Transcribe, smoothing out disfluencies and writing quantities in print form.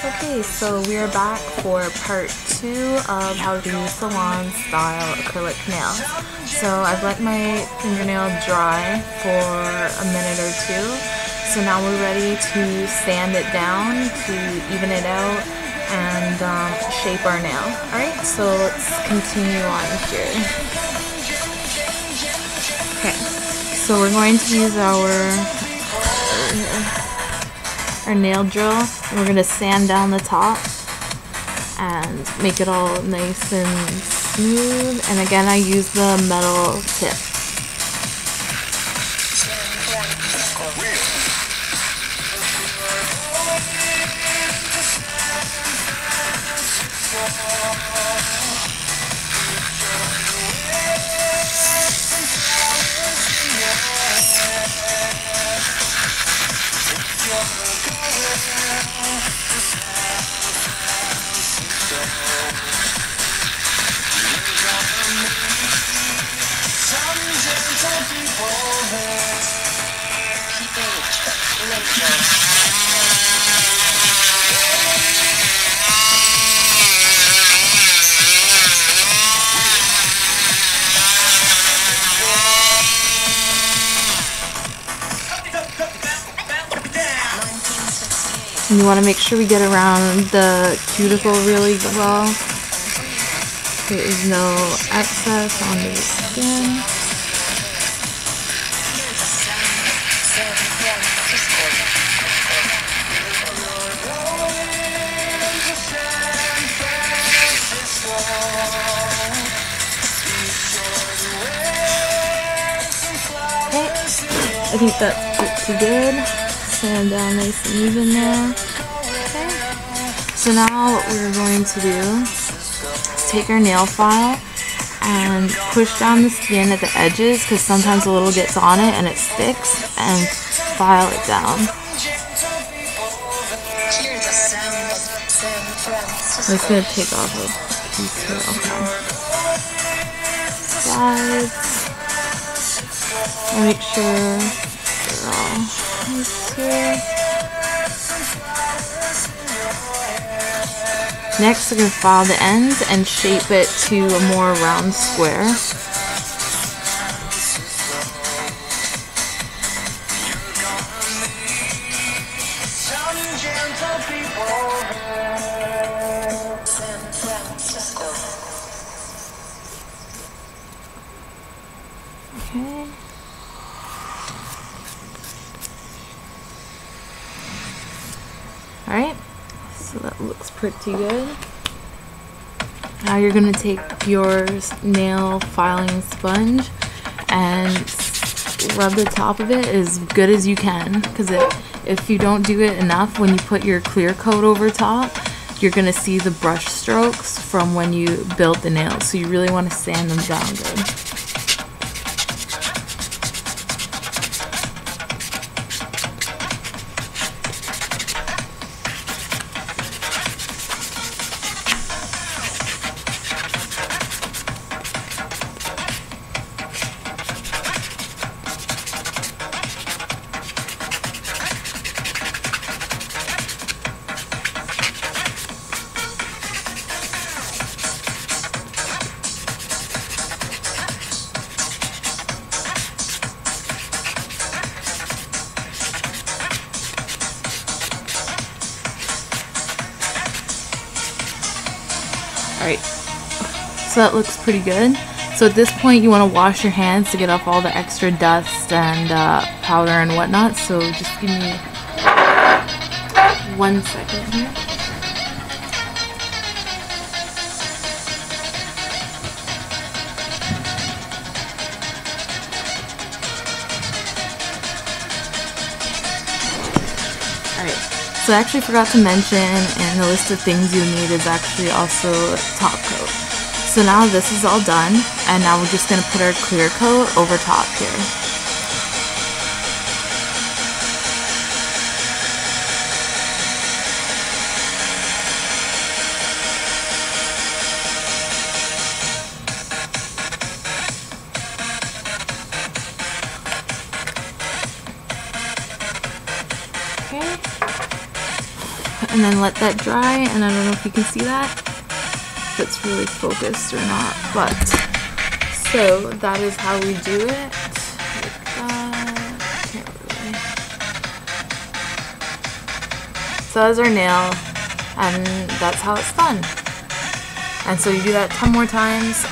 Okay, so we are back for part 2 of how to do salon style acrylic nails. So I've let my fingernail dry for a minute or two. So now we're ready to sand it down to even it out and shape our nail. Alright, so let's continue on here. Okay, so we're going to use our nail drill, and we're going to sand down the top and make it all nice and smooth. And again, I use the metal tip. And you want to make sure we get around the cuticle really well. There is no excess on the skin. Okay, I think that's pretty good. Sand down nice and even there. Okay. So now what we're going to do is take our nail file and push down the skin at the edges, because sometimes a little gets on it and it sticks, and file it down. I'm just going to take off a piece here. Okay. Sides. And make sure they're all nice here. Next, we're going to file the ends and shape it to a more round square. Okay. Alright, so that looks pretty good. Now you're going to take your nail filing sponge and rub the top of it as good as you can, because if you don't do it enough, when you put your clear coat over top, you're going to see the brush strokes from when you built the nails, so you really want to sand them down good. Alright, so that looks pretty good. So at this point you want to wash your hands to get off all the extra dust and powder and whatnot. So just give me 1 second here. Alright. So I actually forgot to mention, and the list of things you need is actually also top coat. So now this is all done, and now we're just going to put our clear coat over top here. and then let that dry. And I don't know if you can see that, if it's really focused or not, but so that is how we do it. Like that. Can't really. So that's our nail, and that's how it's done. And so you do that 10 more times.